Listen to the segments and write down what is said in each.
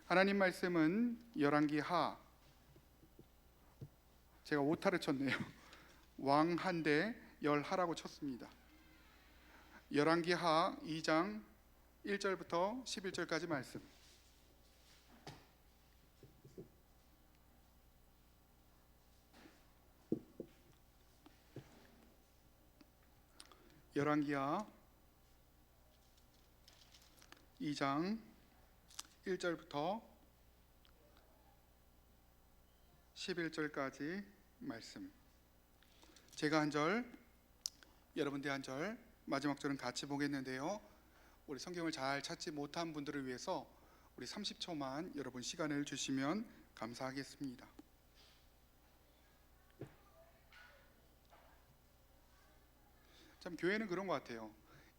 하나님 말씀은 열왕기하, 제가 오타를 쳤네요. 왕한데 열하라고 쳤습니다. 열왕기하 2장 1절부터 11절까지 말씀. 열왕기하 2장 1절부터 11절까지 말씀. 제가 한 절, 여러분들 한 절, 마지막 절은 같이 보겠는데요. 우리 성경을 잘 찾지 못한 분들을 위해서 우리 30초만 여러분 시간을 주시면 감사하겠습니다. 참 교회는 그런 것 같아요.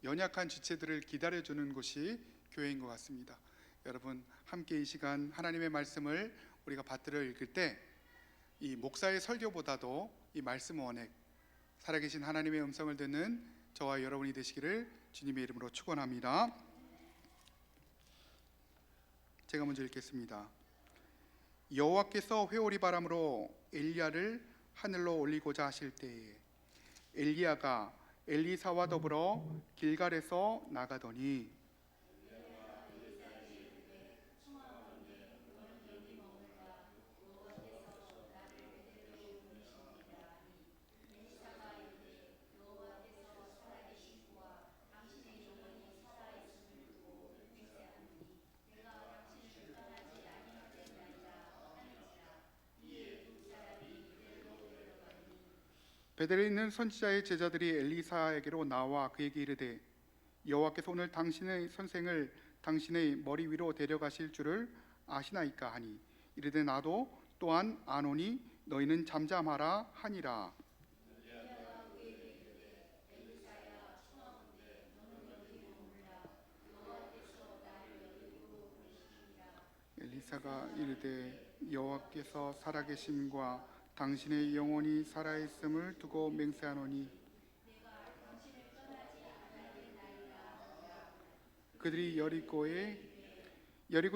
연약한 지체들을 기다려주는 곳이 교회인 것 같습니다. 여러분 함께 이 시간 하나님의 말씀을 우리가 받들어 읽을 때 이 목사의 설교보다도 이 말씀 원액, 살아계신 하나님의 음성을 듣는 저와 여러분이 되시기를 주님의 이름으로 축원합니다. 제가 먼저 읽겠습니다. 여호와께서 회오리 바람으로 엘리야를 하늘로 올리고자 하실 때에 엘리야가 엘리사와 더불어 길갈에서 나가더니 베델에 있는 선지자의 제자들이 엘리사에게로 나와 그에게 이르되 여호와께서 오늘 당신의 선생을 당신의 머리 위로 데려가실 줄을 아시나이까 하니 이르되 나도 또한 아노니 너희는 잠잠하라 하니라. 엘리사가 이르되 여호와께서 살아계심과 당신의 영혼이 살아있음을 두고 맹세하노니 그들이 여리고에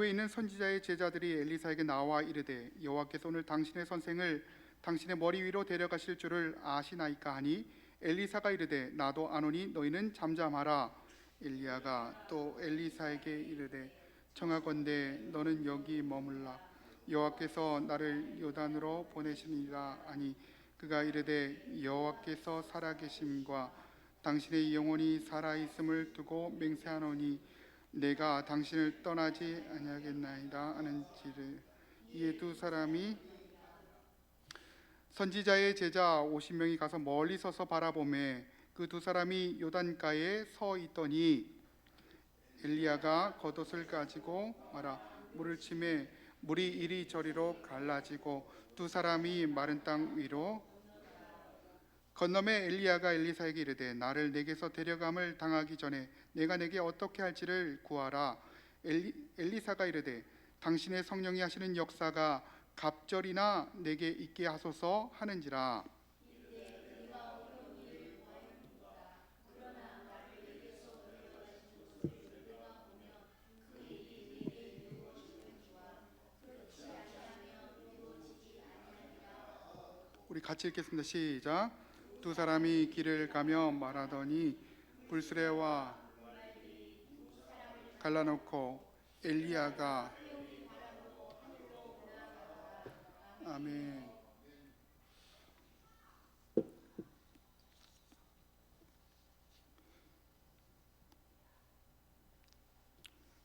있는 선지자의 제자들이 엘리사에게 나와 이르되 여호와께서 오늘 당신의 선생을 당신의 머리 위로 데려가실 줄을 아시나이까 하니 엘리사가 이르되 나도 아노니 너희는 잠잠하라. 엘리야가 또 엘리사에게 이르되 청하건대 너는 여기 머물라. 여호와께서 나를 요단으로 보내시니라 하니 그가 이르되 여호와께서 살아계심과 당신의 영혼이 살아있음을 두고 맹세하노니 내가 당신을 떠나지 아니하겠나이다 하는지를. 이에 두 사람이 선지자의 제자 50명이 가서 멀리 서서 바라보매 그 두 사람이 요단가에 서 있더니 엘리야가 겉옷을 가지고 말아 물을 치매 물이 이리저리로 갈라지고 두 사람이 마른 땅 위로 건너매 엘리야가 엘리사에게 이르되 나를 내게서 데려감을 당하기 전에 내가 내게 어떻게 할지를 구하라. 엘리사가 이르되 당신의 성령이 하시는 역사가 갑절이나 내게 있게 하소서 하는지라. 우리 같이 읽겠습니다. 시작. 두 사람이 길을 가며 말하더니 불수레와 갈라놓고 엘리야가 아멘.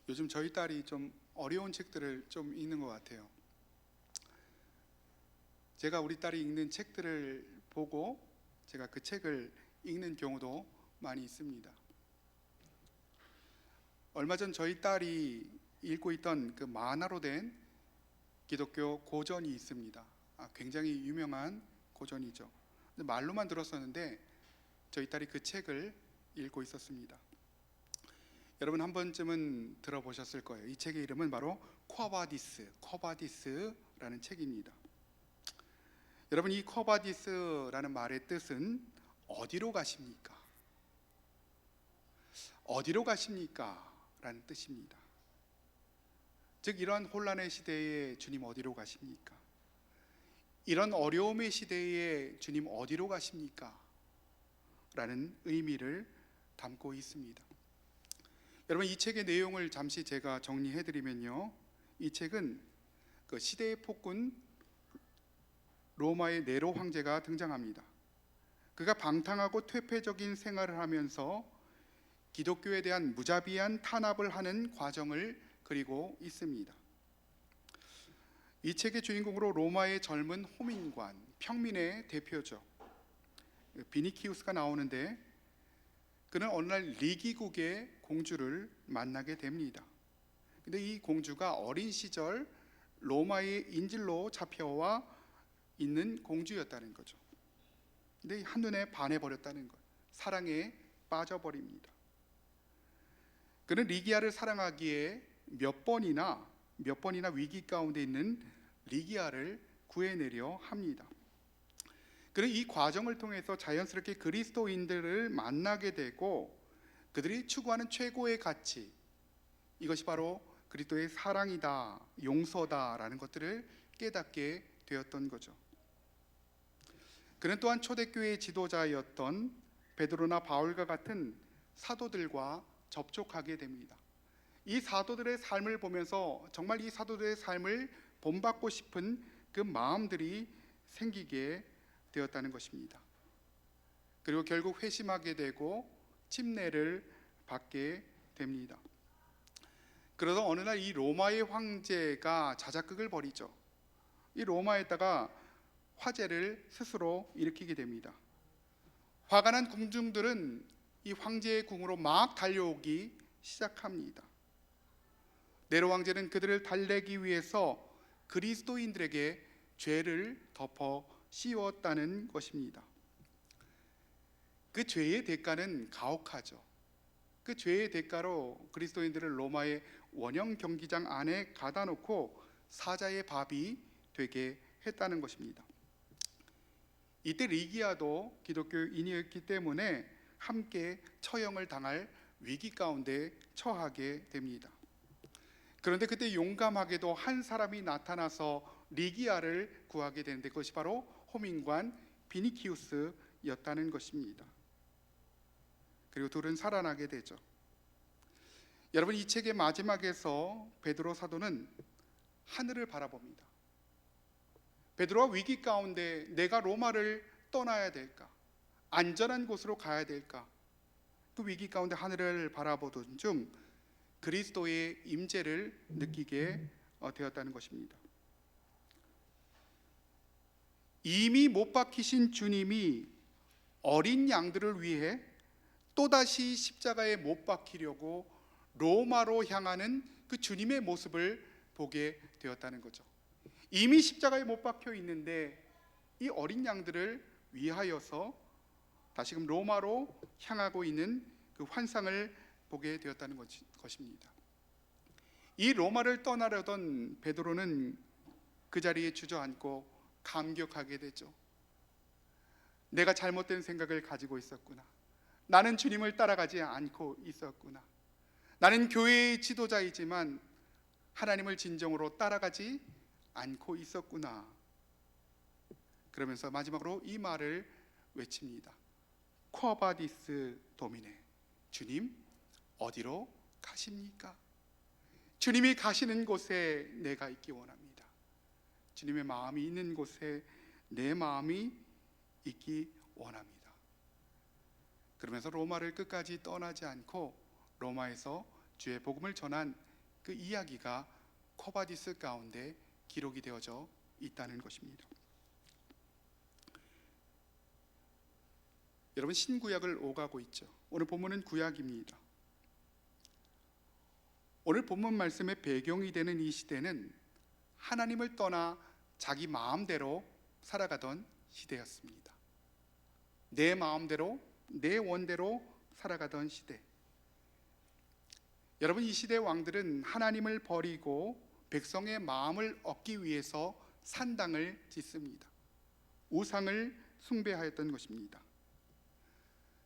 요즘 저희 딸이 좀 어려운 책들을 좀 읽는 것 같아요. 제가 우리 딸이 읽는 책들을 보고 제가 그 책을 읽는 경우도 많이 있습니다. 얼마 전 저희 딸이 읽고 있던 그 만화로 된 기독교 고전이 있습니다. 굉장히 유명한 고전이죠. 말로만 들었었는데 저희 딸이 그 책을 읽고 있었습니다. 여러분 한 번쯤은 들어보셨을 거예요. 이 책의 이름은 바로 쿼바디스라는 책입니다. 여러분 이 쿼바디스라는 말의 뜻은 어디로 가십니까? 어디로 가십니까? 라는 뜻입니다. 즉 이러한 혼란의 시대에 주님 어디로 가십니까? 이런 어려움의 시대에 주님 어디로 가십니까? 라는 의미를 담고 있습니다. 여러분, 이 책의 내용을 잠시 제가 정리해드리면요, 이 책은 그 시대의 폭군 로마의 네로 황제가 등장합니다. 그가 방탕하고 퇴폐적인 생활을 하면서 기독교에 대한 무자비한 탄압을 하는 과정을 그리고 있습니다. 이 책의 주인공으로 로마의 젊은 호민관, 평민의 대표죠, 비니키우스가 나오는데, 그는 어느 날 리기국의 공주를 만나게 됩니다. 근데 이 공주가 어린 시절 로마의 인질로 잡혀와 있는 공주였다는 거죠. 근데 한눈에 반해버렸다는 것, 사랑에 빠져버립니다. 그는 리기아를 사랑하기에 몇 번이나 위기 가운데 있는 리기아를 구해내려 합니다. 그는 이 과정을 통해서 자연스럽게 그리스도인들을 만나게 되고, 그들이 추구하는 최고의 가치, 이것이 바로 그리스도의 사랑이다, 용서다라는 것들을 깨닫게 되었던 거죠. 그는 또한 초대교회의 지도자였던 베드로나 바울과 같은 사도들과 접촉하게 됩니다. 이 사도들의 삶을 보면서 정말 이 사도들의 삶을 본받고 싶은 그 마음들이 생기게 되었다는 것입니다. 그리고 결국 회심하게 되고 침례를 받게 됩니다. 그러다 어느 날 이 로마의 황제가 자작극을 벌이죠. 이 로마에다가 화재를 스스로 일으키게 됩니다. 화가 난 군중들은 이 황제의 궁으로 막 달려오기 시작합니다. 네로 황제는 그들을 달래기 위해서 그리스도인들에게 죄를 덮어 씌웠다는 것입니다. 그 죄의 대가는 가혹하죠. 그 죄의 대가로 그리스도인들을 로마의 원형 경기장 안에 가다 놓고 사자의 밥이 되게 했다는 것입니다. 이때 리기아도 기독교인이었기 때문에 함께 처형을 당할 위기 가운데 처하게 됩니다. 그런데 그때 용감하게도 한 사람이 나타나서 리기아를 구하게 되는데, 그것이 바로 호민관 비니키우스였다는 것입니다. 그리고 둘은 살아나게 되죠. 여러분, 이 책의 마지막에서 베드로 사도는 하늘을 바라봅니다. 베드로와 위기 가운데 내가 로마를 떠나야 될까, 안전한 곳으로 가야 될까, 그 위기 가운데 하늘을 바라보던 중 그리스도의 임재를 느끼게 되었다는 것입니다. 이미 못 박히신 주님이 어린 양들을 위해 또다시 십자가에 못 박히려고 로마로 향하는 그 주님의 모습을 보게 되었다는 거죠. 이미 십자가에 못 박혀 있는데 이 어린 양들을 위하여서 다시금 로마로 향하고 있는 그 환상을 보게 되었다는 것입니다. 이 로마를 떠나려던 베드로는 그 자리에 주저앉고 감격하게 되죠. 내가 잘못된 생각을 가지고 있었구나. 나는 주님을 따라가지 않고 있었구나. 나는 교회의 지도자이지만 하나님을 진정으로 따라가지 않고 있었구나. 그러면서 마지막으로 이 말을 외칩니다. 쿼바디스 도미네. 주님, 어디로 가십니까? 주님이 가시는 곳에 내가 있기 원합니다. 주님의 마음이 있는 곳에 내 마음이 있기 원합니다. 그러면서 로마를 끝까지 떠나지 않고 로마에서 주의 복음을 전한 그 이야기가 코바디스 가운데 기록이 되어져 있다는 것입니다. 여러분, 신구약을 오가고 있죠. 오늘 본문은 구약입니다. 오늘 본문 말씀의 배경이 되는 이 시대는 하나님을 떠나 자기 마음대로 살아가던 시대였습니다. 내 마음대로, 내 원대로 살아가던 시대. 여러분, 이 시대의 왕들은 하나님을 버리고 백성의 마음을 얻기 위해서 산당을 짓습니다. 우상을 숭배하였던 것입니다.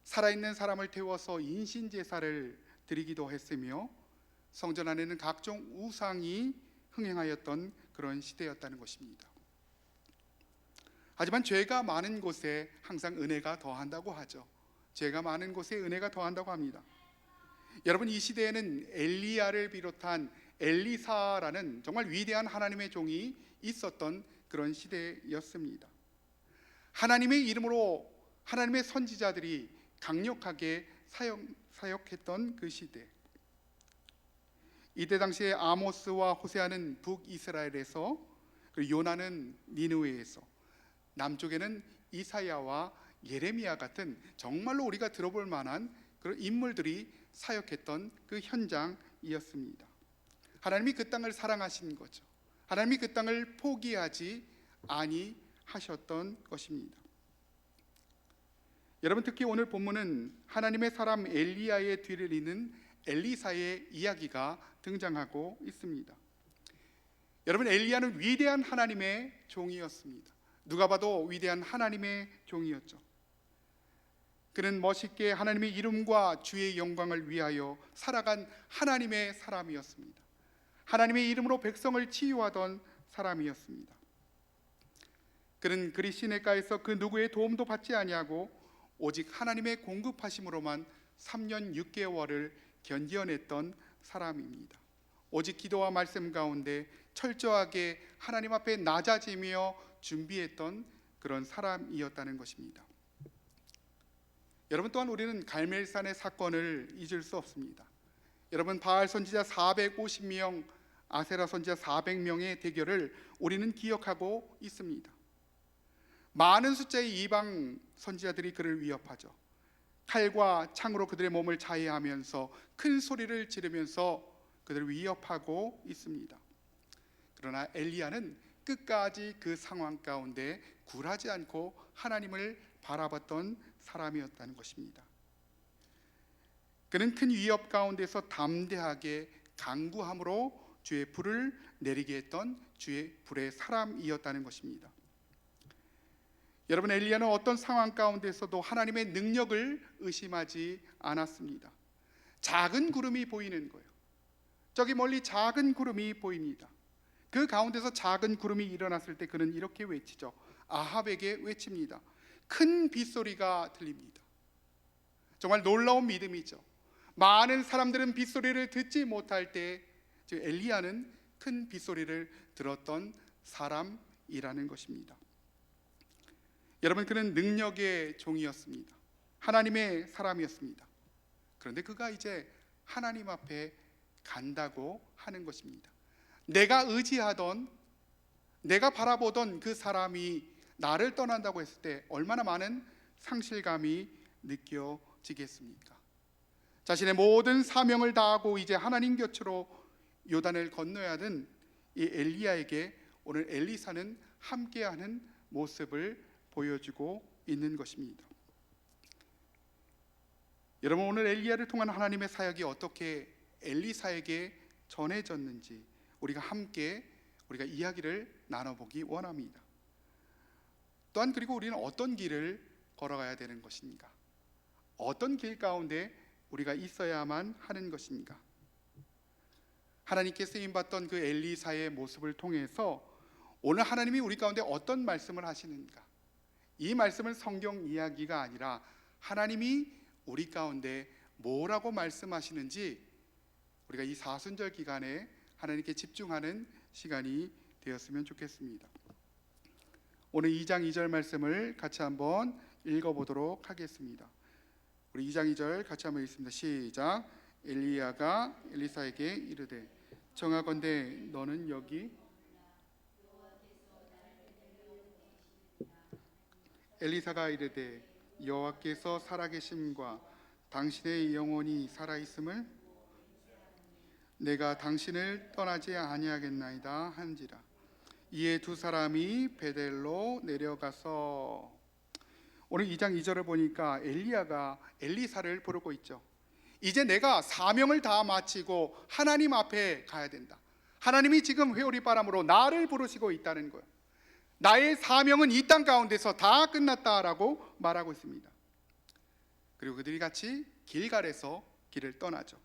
살아있는 사람을 태워서 인신제사를 드리기도 했으며 성전 안에는 각종 우상이 흥행하였던 그런 시대였다는 것입니다. 하지만 죄가 많은 곳에 항상 은혜가 더한다고 하죠. 죄가 많은 곳에 은혜가 더한다고 합니다. 여러분, 이 시대에는 엘리야를 비롯한 엘리사라는 정말 위대한 하나님의 종이 있었던 그런 시대였습니다. 하나님의 이름으로 하나님의 선지자들이 강력하게 사역했던 그 시대. 이때 당시에 아모스와 호세아는 북이스라엘에서, 그리고 요나는 니느웨에서, 남쪽에는 이사야와 예레미야 같은 정말로 우리가 들어볼 만한 그런 인물들이 사역했던 그 현장이었습니다. 하나님이 그 땅을 사랑하신 거죠. 하나님이 그 땅을 포기하지 아니하셨던 것입니다. 여러분, 특히 오늘 본문은 하나님의 사람 엘리야의 뒤를 잇는 엘리사의 이야기가 등장하고 있습니다. 여러분, 엘리야는 위대한 하나님의 종이었습니다. 누가 봐도 위대한 하나님의 종이었죠. 그는 멋있게 하나님의 이름과 주의 영광을 위하여 살아간 하나님의 사람이었습니다. 하나님의 이름으로 백성을 치유하던 사람이었습니다. 그는 그리 시냇가에서 그 누구의 도움도 받지 아니하고 오직 하나님의 공급하심으로만 3년 6개월을 견뎌냈던 사람입니다. 오직 기도와 말씀 가운데 철저하게 하나님 앞에 낮아지며 준비했던 그런 사람이었다는 것입니다. 여러분, 또한 우리는 갈멜산의 사건을 잊을 수 없습니다. 여러분, 바알 선지자 450명, 아세라 선지자 400명의 대결을 우리는 기억하고 있습니다. 많은 숫자의 이방 선지자들이 그를 위협하죠. 칼과 창으로 그들의 몸을 자해하면서 큰 소리를 지르면서 그들을 위협하고 있습니다. 그러나 엘리야는 끝까지 그 상황 가운데 굴하지 않고 하나님을 바라봤던 사람이었다는 것입니다. 그는 큰 위협 가운데서 담대하게 간구함으로 주의 불을 내리게 했던 주의 불의 사람이었다는 것입니다. 여러분, 엘리야는 어떤 상황 가운데서도 하나님의 능력을 의심하지 않았습니다. 작은 구름이 보이는 거예요. 저기 멀리 작은 구름이 보입니다. 그 가운데서 작은 구름이 일어났을 때 그는 이렇게 외치죠. 아합에게 외칩니다. 큰 빗소리가 들립니다. 정말 놀라운 믿음이죠. 많은 사람들은 빗소리를 듣지 못할 때 엘리야는 큰 빗소리를 들었던 사람이라는 것입니다. 여러분, 그는 능력의 종이었습니다. 하나님의 사람이었습니다. 그런데 그가 이제 하나님 앞에 간다고 하는 것입니다. 내가 의지하던, 내가 바라보던 그 사람이 나를 떠난다고 했을 때 얼마나 많은 상실감이 느껴지겠습니까? 자신의 모든 사명을 다하고 이제 하나님 곁으로 요단을 건너야 하는 이 엘리야에게 오늘 엘리사는 함께하는 모습을 보여주고 있는 것입니다. 여러분, 오늘 엘리야를 통한 하나님의 사역이 어떻게 엘리사에게 전해졌는지 우리가 함께 이야기를 나눠보기 원합니다. 또한 그리고 우리는 어떤 길을 걸어가야 되는 것인가? 어떤 길 가운데 우리가 있어야만 하는 것인가? 하나님께 쓰임받던 그 엘리사의 모습을 통해서 오늘 하나님이 우리 가운데 어떤 말씀을 하시는가? 이 말씀은 성경 이야기가 아니라 하나님이 우리 가운데 뭐라고 말씀하시는지 우리가 이 사순절 기간에 하나님께 집중하는 시간이 되었으면 좋겠습니다. 오늘 2장 2절 말씀을 같이 한번 읽어보도록 하겠습니다. 우리 2장 2절 같이 한번 읽습니다. 시작. 엘리야가 엘리사에게 이르되 청하건대 너는 여기. 엘리사가 이르되 여호와께서 살아계심과 당신의 영혼이 살아있음을 내가 당신을 떠나지 아니하겠나이다 한지라. 이에 두 사람이 베델로 내려가서, 오늘 2장 2절을 보니까 엘리야가 엘리사를 부르고 있죠. 이제 내가 사명을 다 마치고 하나님 앞에 가야 된다. 하나님이 지금 회오리바람으로 나를 부르시고 있다는 거예요. 나의 사명은 이 땅 가운데서 다 끝났다라고 말하고 있습니다. 그리고 그들이 같이 길갈에서 길을 떠나죠.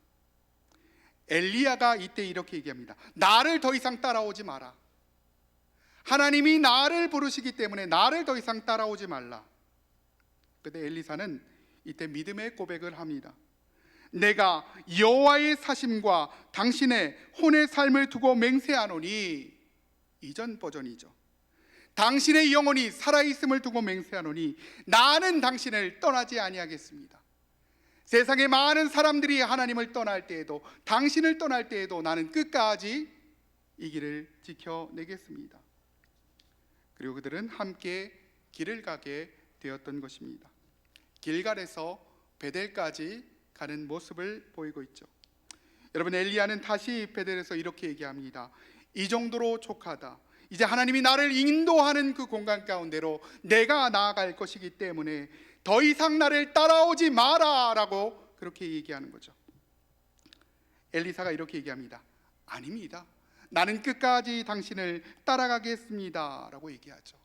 엘리야가 이때 이렇게 얘기합니다. 나를 더 이상 따라오지 마라. 하나님이 나를 부르시기 때문에 나를 더 이상 따라오지 말라. 그때 엘리사는 이때 믿음의 고백을 합니다. 내가 여호와의 사심과 당신의 혼의 삶을 두고 맹세하노니, 이전 버전이죠. 당신의 영혼이 살아있음을 두고 맹세하노니 나는 당신을 떠나지 아니하겠습니다. 세상의 많은 사람들이 하나님을 떠날 때에도, 당신을 떠날 때에도 나는 끝까지 이 길을 지켜내겠습니다. 그리고 그들은 함께 길을 가게 되었던 것입니다. 길갈에서 베델까지 가는 모습을 보이고 있죠. 여러분, 엘리야는 다시 베델에서 이렇게 얘기합니다. 이 정도로 족하다. 이제 하나님이 나를 인도하는 그 공간 가운데로 내가 나아갈 것이기 때문에 더 이상 나를 따라오지 마라 라고 그렇게 얘기하는 거죠. 엘리사가 이렇게 얘기합니다. 아닙니다. 나는 끝까지 당신을 따라가겠습니다 라고 얘기하죠.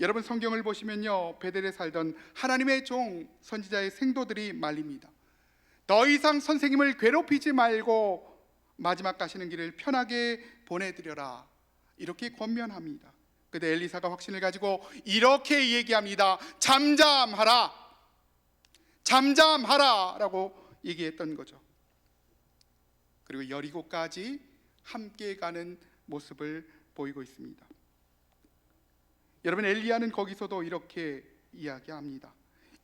여러분, 성경을 보시면요, 베델에 살던 하나님의 종 선지자의 생도들이 말립니다. 더 이상 선생님을 괴롭히지 말고 마지막 가시는 길을 편하게 보내드려라, 이렇게 권면합니다. 그때 엘리사가 확신을 가지고 이렇게 얘기합니다. 잠잠하라, 잠잠하라 라고 얘기했던 거죠. 그리고 여리고까지 함께 가는 모습을 보이고 있습니다. 여러분, 엘리야는 거기서도 이렇게 이야기합니다.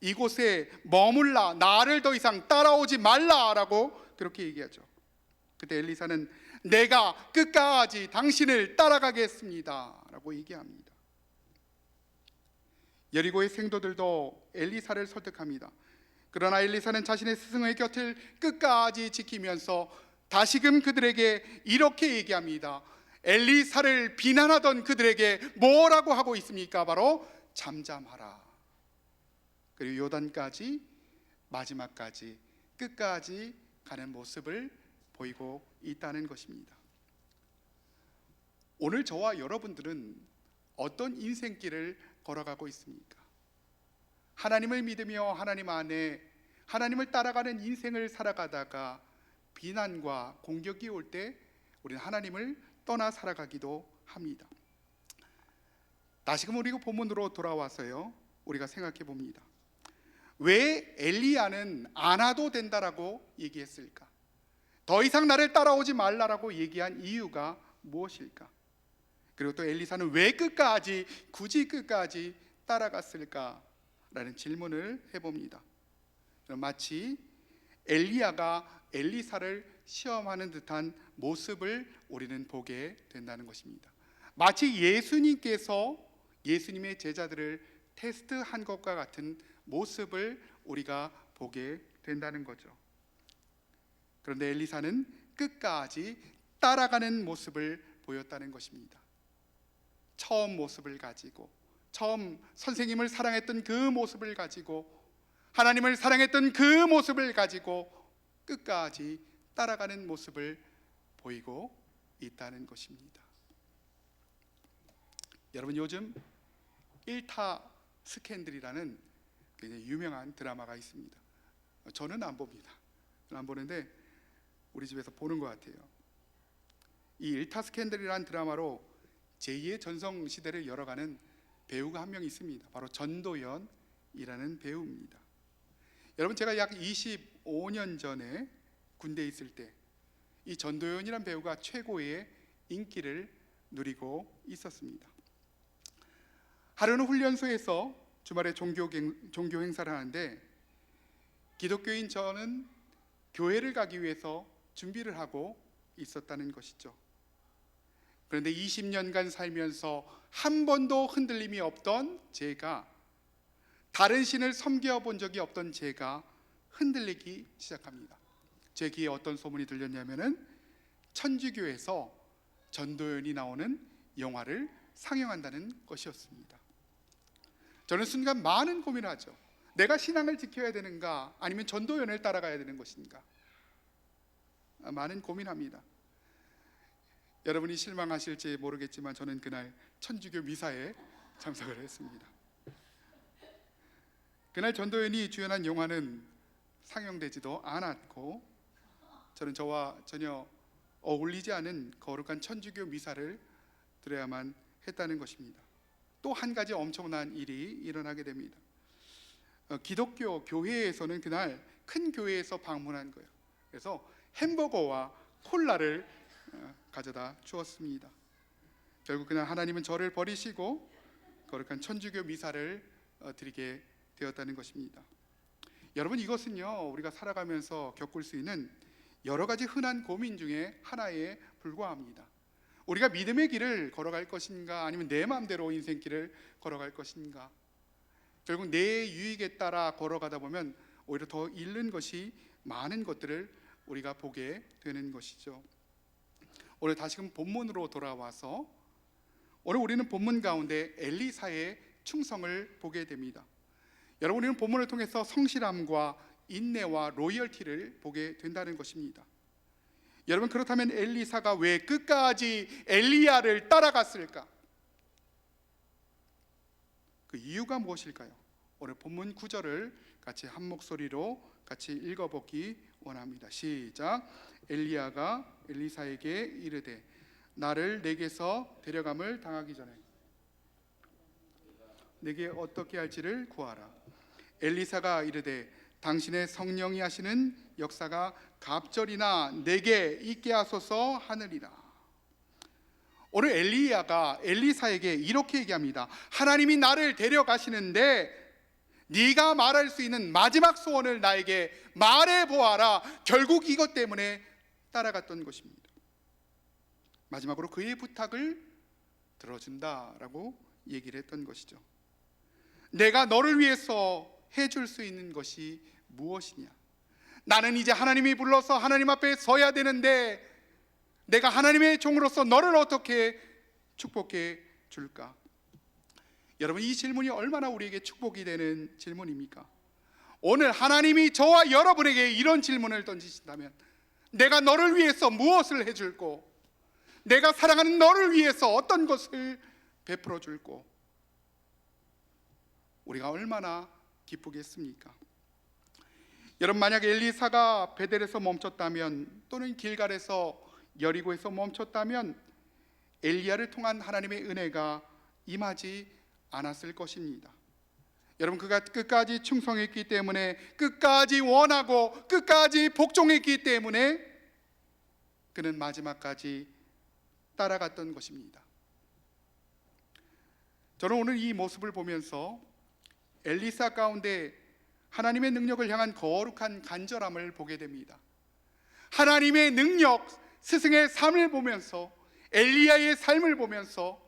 이곳에 머물라, 나를 더 이상 따라오지 말라라고 그렇게 얘기하죠. 그때 엘리사는 내가 끝까지 당신을 따라가겠습니다 라고 얘기합니다. 여리고의 생도들도 엘리사를 설득합니다. 그러나 엘리사는 자신의 스승의 곁을 끝까지 지키면서 다시금 그들에게 이렇게 얘기합니다. 엘리사를 비난하던 그들에게 뭐라고 하고 있습니까? 바로 잠잠하라. 그리고 요단까지, 마지막까지, 끝까지 가는 모습을 보이고 있다는 것입니다. 오늘 저와 여러분들은 어떤 인생길을 걸어가고 있습니까? 하나님을 믿으며 하나님 안에 하나님을 따라가는 인생을 살아가다가 비난과 공격이 올 때 우리는 하나님을 떠나 살아가기도 합니다. 다시금 우리가 본문으로 돌아와서요, 우리가 생각해 봅니다. 왜 엘리야는 안 와도 된다라고 얘기했을까? 더 이상 나를 따라오지 말라라고 얘기한 이유가 무엇일까? 그리고 또 엘리사는 왜 끝까지, 굳이 끝까지 따라갔을까라는 질문을 해봅니다. 마치 엘리야가 엘리사를 시험하는 듯한 모습을 우리는 보게 된다는 것입니다. 마치 예수님께서 예수님의 제자들을 테스트한 것과 같은 모습을 우리가 보게 된다는 거죠. 그런데 엘리사는 끝까지 따라가는 모습을 보였다는 것입니다. 처음 모습을 가지고, 처음 선생님을 사랑했던 그 모습을 가지고, 하나님을 사랑했던 그 모습을 가지고 끝까지 따라가는 모습을 보이고 있다는 것입니다. 여러분, 요즘 일타 스캔들이라는 굉장히 유명한 드라마가 있습니다. 저는 안 봅니다. 안 보는데 우리 집에서 보는 것 같아요. 이 일타 스캔들이라는 드라마로 제2의 전성시대를 열어가는 배우가 한 명 있습니다. 바로 전도연이라는 배우입니다. 여러분, 제가 약 25년 전에 군대에 있을 때 이 전도연이라는 배우가 최고의 인기를 누리고 있었습니다. 하루는 훈련소에서 주말에 종교 행사를 하는데 기독교인 저는 교회를 가기 위해서 준비를 하고 있었다는 것이죠. 그런데 20년간 살면서 한 번도 흔들림이 없던 제가, 다른 신을 섬겨본 적이 없던 제가 흔들리기 시작합니다. 제 귀에 어떤 소문이 들렸냐면은 천주교에서 전도연이 나오는 영화를 상영한다는 것이었습니다. 저는 순간 많은 고민을 하죠. 내가 신앙을 지켜야 되는가, 아니면 전도연을 따라가야 되는 것인가? 많은 고민합니다. 여러분이 실망하실지 모르겠지만 저는 그날 천주교 미사에 참석을 했습니다. 그날 전도연이 주연한 영화는 상영되지도 않았고 저는 저와 전혀 어울리지 않은 거룩한 천주교 미사를 드려야만 했다는 것입니다. 또 한 가지 엄청난 일이 일어나게 됩니다. 기독교 교회에서는 그날 큰 교회에서 방문한 거예요. 그래서 햄버거와 콜라를 가져다 주었습니다. 결국 그날 하나님은 저를 버리시고 거룩한 천주교 미사를 드리게 되었다는 것입니다. 여러분, 이것은요, 우리가 살아가면서 겪을 수 있는 여러 가지 흔한 고민 중에 하나에 불과합니다. 우리가 믿음의 길을 걸어갈 것인가, 아니면 내 마음대로 인생길을 걸어갈 것인가. 결국 내 유익에 따라 걸어가다 보면 오히려 더 잃는 것이 많은 것들을 우리가 보게 되는 것이죠. 오늘 다시금 본문으로 돌아와서 오늘 우리는 본문 가운데 엘리사의 충성을 보게 됩니다. 여러분, 우리는 본문을 통해서 성실함과 인내와 로열티를 보게 된다는 것입니다. 여러분, 그렇다면 엘리사가 왜 끝까지 엘리야를 따라갔을까? 그 이유가 무엇일까요? 오늘 본문 9절을 같이 한 목소리로 같이 읽어보기 원합니다. 시작. 엘리야가 엘리사에게 이르되 나를 내게서 데려감을 당하기 전에 내게 어떻게 할지를 구하라. 엘리사가 이르되 당신의 성령이 하시는 역사가 갑절이나 내게 있게 하소서 하느니라. 오늘 엘리야가 엘리사에게 이렇게 얘기합니다. 하나님이 나를 데려가시는데 네가 말할 수 있는 마지막 소원을 나에게 말해 보아라. 결국 이것 때문에 따라갔던 것입니다. 마지막으로 그의 부탁을 들어준다라고 얘기를 했던 것이죠. 내가 너를 위해서 해줄 수 있는 것이 무엇이냐? 나는 이제 하나님이 불러서 하나님 앞에 서야 되는데 내가 하나님의 종으로서 너를 어떻게 축복해 줄까? 여러분, 이 질문이 얼마나 우리에게 축복이 되는 질문입니까? 오늘 하나님이 저와 여러분에게 이런 질문을 던지신다면 내가 너를 위해서 무엇을 해줄고, 내가 사랑하는 너를 위해서 어떤 것을 베풀어 줄고, 우리가 얼마나 기쁘겠습니까? 여러분, 만약 엘리사가 베델에서 멈췄다면, 또는 길갈에서 여리고에서 멈췄다면 엘리야를 통한 하나님의 은혜가 임하지 않았을 것입니다. 여러분, 그가 끝까지 충성했기 때문에, 끝까지 원하고 끝까지 복종했기 때문에 그는 마지막까지 따라갔던 것입니다. 저는 오늘 이 모습을 보면서 엘리사 가운데 하나님의 능력을 향한 거룩한 간절함을 보게 됩니다. 하나님의 능력, 스승의 삶을 보면서, 엘리야의 삶을 보면서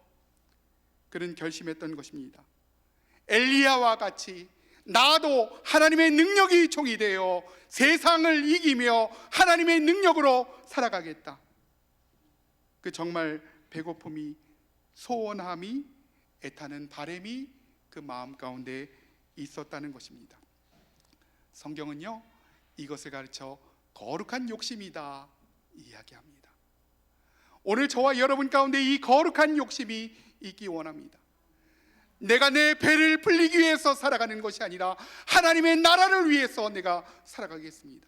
그는 결심했던 것입니다. 엘리야와 같이 나도 하나님의 능력이 종이 되어 세상을 이기며 하나님의 능력으로 살아가겠다. 그 정말 배고픔이, 소원함이, 애타는 바람이 그 마음 가운데 있었다는 것입니다. 성경은요, 이것을 가르쳐 거룩한 욕심이다 이야기합니다. 오늘 저와 여러분 가운데 이 거룩한 욕심이 있기 원합니다. 내가 내 배를 불리기 위해서 살아가는 것이 아니라 하나님의 나라를 위해서 내가 살아가겠습니다.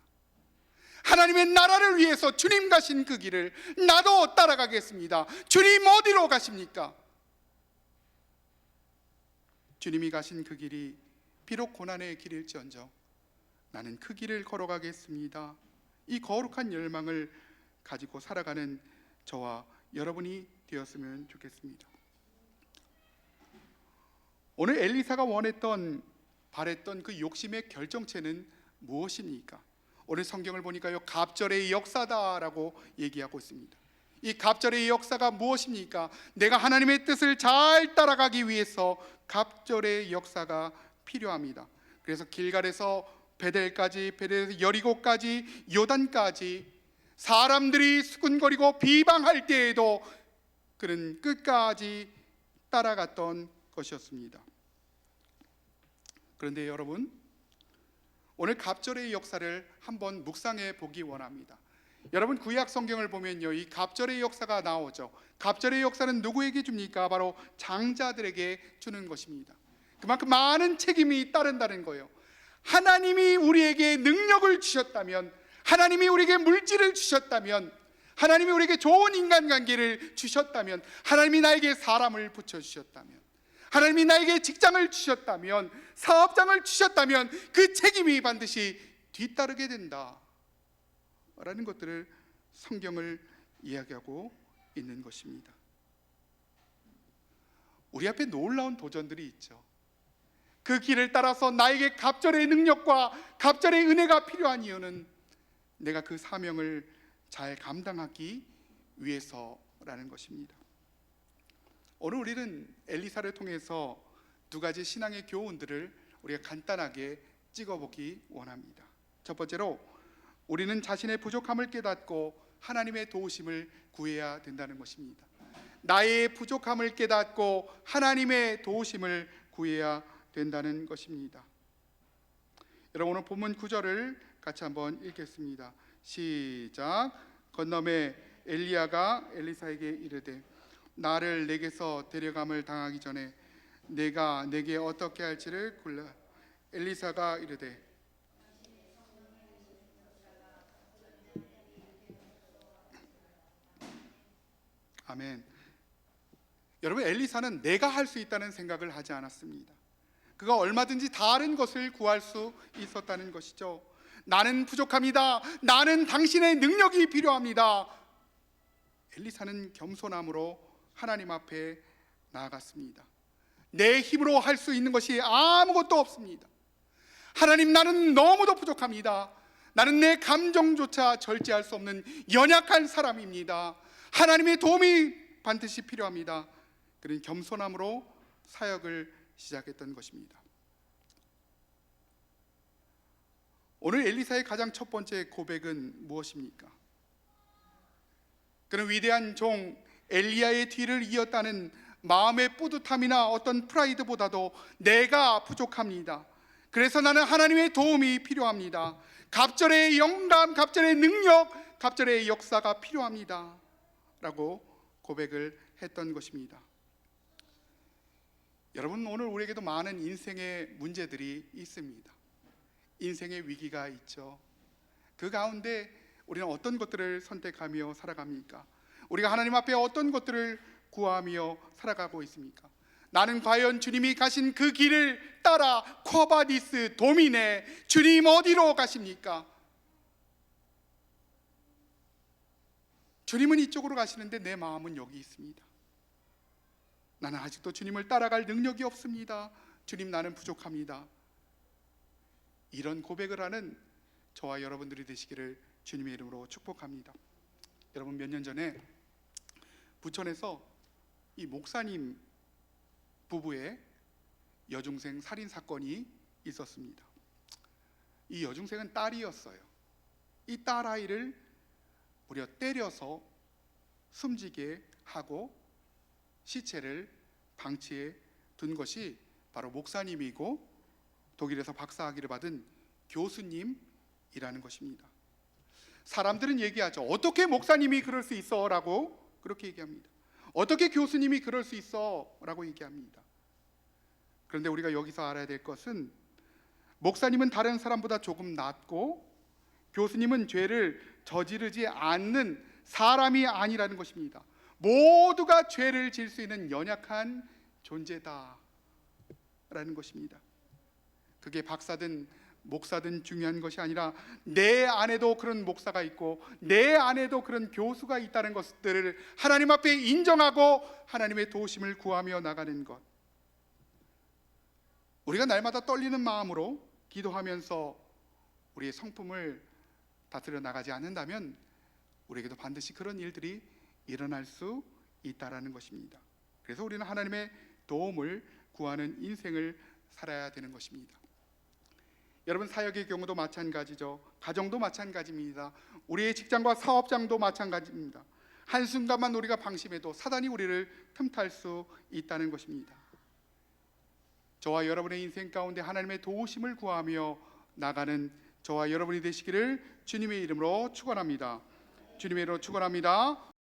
하나님의 나라를 위해서 주님 가신 그 길을 나도 따라가겠습니다. 주님 어디로 가십니까? 주님이 가신 그 길이 비록 고난의 길일지언정 나는 그 길을 걸어가겠습니다. 이 거룩한 열망을 가지고 살아가는 저와 여러분이 되었으면 좋겠습니다. 오늘 엘리사가 원했던, 바랬던 그 욕심의 결정체는 무엇입니까? 오늘 성경을 보니까요, 갑절의 역사다라고 얘기하고 있습니다. 이 갑절의 역사가 무엇입니까? 내가 하나님의 뜻을 잘 따라가기 위해서 갑절의 역사가 필요합니다. 그래서 길갈에서 베델까지, 베델에서 여리고까지, 요단까지 사람들이 수군거리고 비방할 때에도 그는 끝까지 따라갔던 것이었습니다. 그런데 여러분, 오늘 갑절의 역사를 한번 묵상해 보기 원합니다. 여러분, 구약 성경을 보면요, 이 갑절의 역사가 나오죠. 갑절의 역사는 누구에게 줍니까? 바로 장자들에게 주는 것입니다. 그만큼 많은 책임이 따른다는 거예요. 하나님이 우리에게 능력을 주셨다면, 하나님이 우리에게 물질을 주셨다면, 하나님이 우리에게 좋은 인간관계를 주셨다면, 하나님이 나에게 사람을 붙여주셨다면, 하나님이 나에게 직장을 주셨다면, 사업장을 주셨다면 그 책임이 반드시 뒤따르게 된다 라는 것들을 성경을 이야기하고 있는 것입니다. 우리 앞에 놀라운 도전들이 있죠. 그 길을 따라서 나에게 갑절의 능력과 갑절의 은혜가 필요한 이유는 내가 그 사명을 잘 감당하기 위해서라는 것입니다. 오늘 우리는 엘리사를 통해서 두 가지 신앙의 교훈들을 우리가 간단하게 찍어보기 원합니다. 첫 번째로, 우리는 자신의 부족함을 깨닫고 하나님의 도우심을 구해야 된다는 것입니다. 나의 부족함을 깨닫고 하나님의 도우심을 구해야 된다는 것입니다. 여러분, 오늘 본문 9절을 같이 한번 읽겠습니다. 시작. 건너매 엘리야가 엘리사에게 이르되 나를 내게서 데려감을 당하기 전에 내가 내게 어떻게 할지를 골라. 엘리사가 이르되 아멘. 여러분, 엘리사는 내가 할 수 있다는 생각을 하지 않았습니다. 그가 얼마든지 다른 것을 구할 수 있었다는 것이죠. 나는 부족합니다. 나는 당신의 능력이 필요합니다. 엘리사는 겸손함으로 하나님 앞에 나아갔습니다. 내 힘으로 할 수 있는 것이 아무것도 없습니다. 하나님, 나는 너무도 부족합니다. 나는 내 감정조차 절제할 수 없는 연약한 사람입니다. 하나님의 도움이 반드시 필요합니다. 그런 겸손함으로 사역을 시작했던 것입니다. 오늘 엘리사의 가장 첫 번째 고백은 무엇입니까? 그는 위대한 종 엘리야의 뒤를 이었다는 마음의 뿌듯함이나 어떤 프라이드보다도 내가 부족합니다. 그래서 나는 하나님의 도움이 필요합니다. 갑절의 영감, 갑절의 능력, 갑절의 역사가 필요합니다 라고 고백을 했던 것입니다. 여러분, 오늘 우리에게도 많은 인생의 문제들이 있습니다. 인생의 위기가 있죠. 그 가운데 우리는 어떤 것들을 선택하며 살아갑니까? 우리가 하나님 앞에 어떤 것들을 구하며 살아가고 있습니까? 나는 과연 주님이 가신 그 길을 따라 쿼바디스 도미네, 주님 어디로 가십니까? 주님은 이쪽으로 가시는데 내 마음은 여기 있습니다. 나는 아직도 주님을 따라갈 능력이 없습니다. 주님, 나는 부족합니다. 이런 고백을 하는 저와 여러분들이 되시기를 주님의 이름으로 축복합니다. 여러분, 몇 년 전에 부천에서 이 목사님 부부의 여중생 살인 사건이 있었습니다. 이 여중생은 딸이었어요. 이 딸아이를 무려 때려서 숨지게 하고 시체를 방치해 둔 것이 바로 목사님이고 독일에서 박사학위를 받은 교수님이라는 것입니다. 사람들은 얘기하죠. 어떻게 목사님이 그럴 수 있어? 라고 그렇게 얘기합니다. 어떻게 교수님이 그럴 수 있어? 라고 얘기합니다. 그런데 우리가 여기서 알아야 될 것은 목사님은 다른 사람보다 조금 낫고 교수님은 죄를 저지르지 않는 사람이 아니라는 것입니다. 모두가 죄를 지을 수 있는 연약한 존재다 라는 것입니다. 그게 박사든 목사든 중요한 것이 아니라 내 안에도 그런 목사가 있고 내 안에도 그런 교수가 있다는 것들을 하나님 앞에 인정하고 하나님의 도우심을 구하며 나가는 것. 우리가 날마다 떨리는 마음으로 기도하면서 우리의 성품을 다스려 나가지 않는다면 우리에게도 반드시 그런 일들이 일어날 수 있다라는 것입니다. 그래서 우리는 하나님의 도움을 구하는 인생을 살아야 되는 것입니다. 여러분, 사역의 경우도 마찬가지죠. 가정도 마찬가지입니다. 우리의 직장과 사업장도 마찬가지입니다. 한순간만 우리가 방심해도 사단이 우리를 틈탈 수 있다는 것입니다. 저와 여러분의 인생 가운데 하나님의 도우심을 구하며 나가는 저와 여러분이 되시기를 주님의 이름으로 축원합니다. 주님의 이름으로 축원합니다.